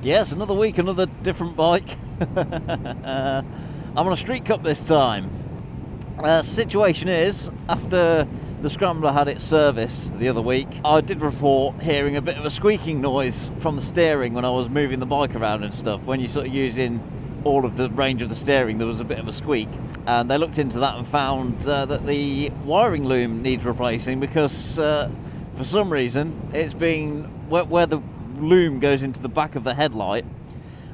Yes, another week, another different bike. I'm on a street cup this time. Situation is, after the Scrambler had its service the other week, I did report hearing a bit of a squeaking noise from the steering when I was moving the bike around and stuff. When you're sort of using all of the range of the steering, there was a bit of a squeak. And they looked into that and found that the wiring loom needs replacing because for some reason it's been where the loom goes into the back of the headlight.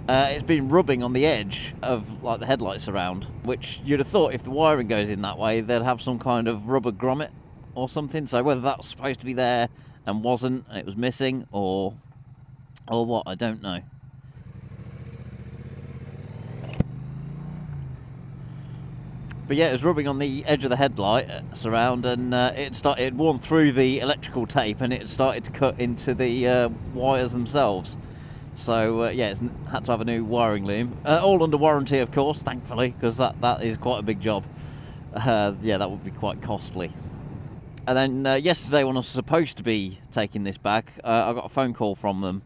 It's been rubbing on the edge of like the headlight surround, which you'd have thought if the wiring goes in that way they'd have some kind of rubber grommet or something. So whether that was supposed to be there and wasn't, and it was missing, or what, I don't know. But yeah, it was rubbing on the edge of the headlight surround, and it worn through the electrical tape, and it started to cut into the wires themselves. So yeah, it's had to have a new wiring loom, all under warranty, of course, thankfully, because that is quite a big job. Yeah, that would be quite costly. And then yesterday, when I was supposed to be taking this back, I got a phone call from them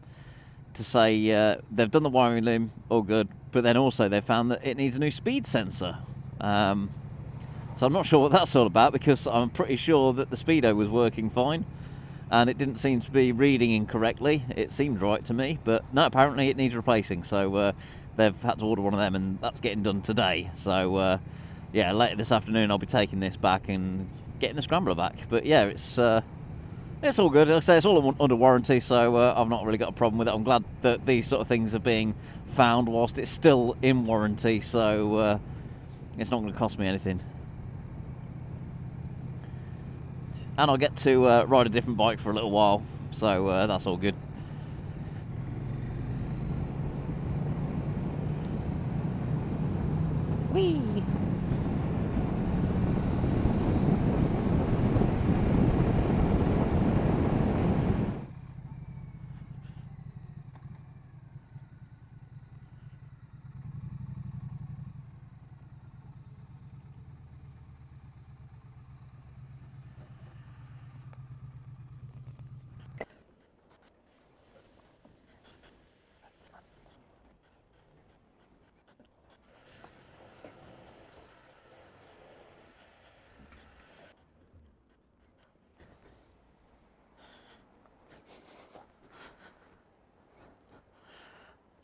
to say they've done the wiring loom, all good, but then also they found that it needs a new speed sensor. So I'm not sure what that's all about, because I'm pretty sure that the speedo was working fine and it didn't seem to be reading incorrectly. It seemed right to me, but no, apparently it needs replacing, so they've had to order one of them, and that's getting done today. So yeah, later this afternoon I'll be taking this back and getting the Scrambler back. But yeah, it's all good. Like I say, it's all under warranty, so I've not really got a problem with it. I'm glad that these sort of things are being found whilst it's still in warranty, so it's not going to cost me anything. And I'll get to ride a different bike for a little while, so that's all good. Whee!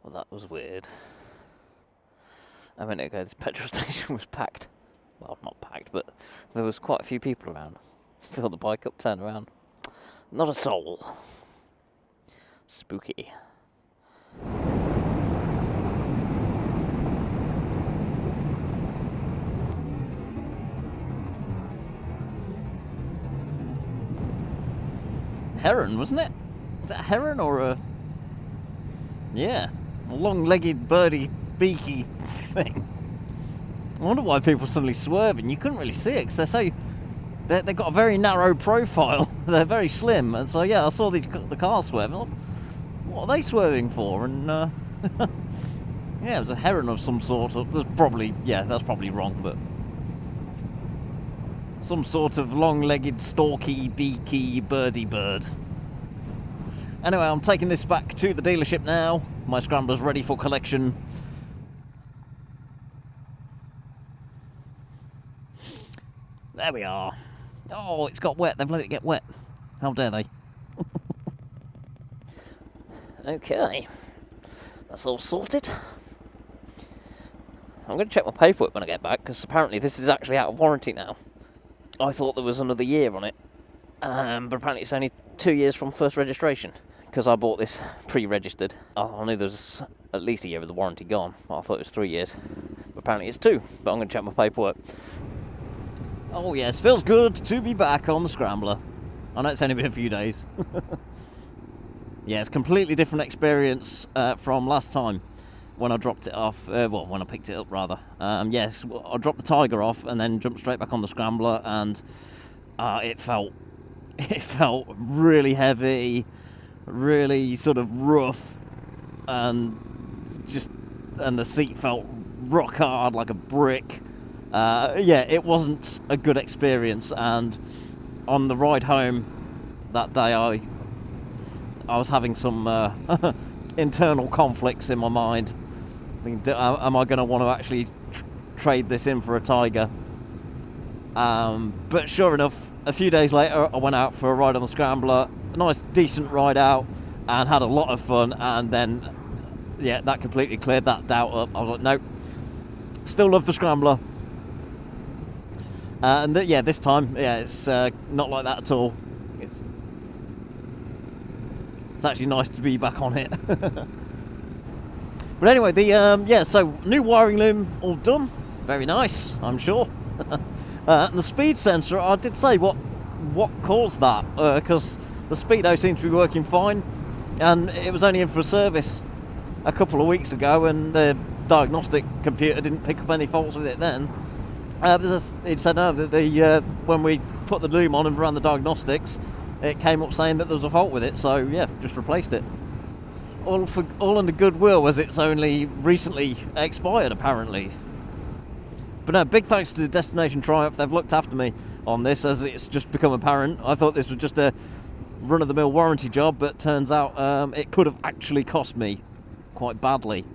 Well, that was weird. A minute ago, this petrol station was packed. Well, not packed, but there was quite a few people around. Filled the bike up, turned around. Not a soul. Spooky. Heron, wasn't it? Is that a heron or a... Yeah. A long-legged, birdy, beaky thing. I wonder why people suddenly swerving. You couldn't really see it because they've got a very narrow profile. They're very slim, and so yeah, I saw the car swerving. What are they swerving for? And yeah, it was a heron of some sort. That's probably wrong, but some sort of long-legged, stalky, beaky, birdy bird. Anyway, I'm taking this back to the dealership now. My Scrambler's ready for collection. There we are. Oh, it's got wet. They've let it get wet. How dare they? Okay. That's all sorted. I'm going to check my paperwork when I get back, because apparently this is actually out of warranty now. I thought there was another year on it. But apparently it's only 2 years from first registration, because I bought this pre-registered. I knew there was at least a year of the warranty gone. Well, I thought it was 3 years. But apparently it's 2, but I'm going to check my paperwork. Oh yes, feels good to be back on the Scrambler. I know it's only been a few days. Yeah, it's a completely different experience from last time when I dropped it off. Well, when I picked it up, rather. Yes, I dropped the Tiger off and then jumped straight back on the Scrambler, and it felt really heavy, really sort of rough, and the seat felt rock hard like a brick. Yeah, it wasn't a good experience, and on the ride home that day I was having some internal conflicts in my mind. I think, am I going to want to actually trade this in for a Tiger? But sure enough, a few days later, I went out for a ride on the Scrambler, a nice, decent ride out, and had a lot of fun. And then, yeah, that completely cleared that doubt up. I was like, nope, still love the Scrambler. And yeah, this time, yeah, it's not like that at all. It's actually nice to be back on it. But anyway, yeah, so new wiring loom all done. Very nice, I'm sure. The speed sensor, I did say what caused that, because the speedo seems to be working fine, and it was only in for a service a couple of weeks ago, and the diagnostic computer didn't pick up any faults with it then. It said no, that when we put the loom on and ran the diagnostics, it came up saying that there was a fault with it, so yeah, just replaced it. All under goodwill, as it's only recently expired apparently. But no, big thanks to Destination Triumph. They've looked after me on this, as it's just become apparent. I thought this was just a run-of-the-mill warranty job, but turns out it could have actually cost me quite badly.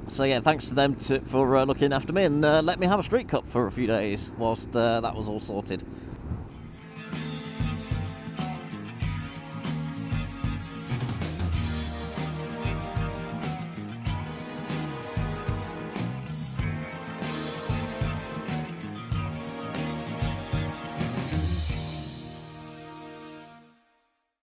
So yeah, thanks to them for looking after me and let me have a street cup for a few days whilst that was all sorted.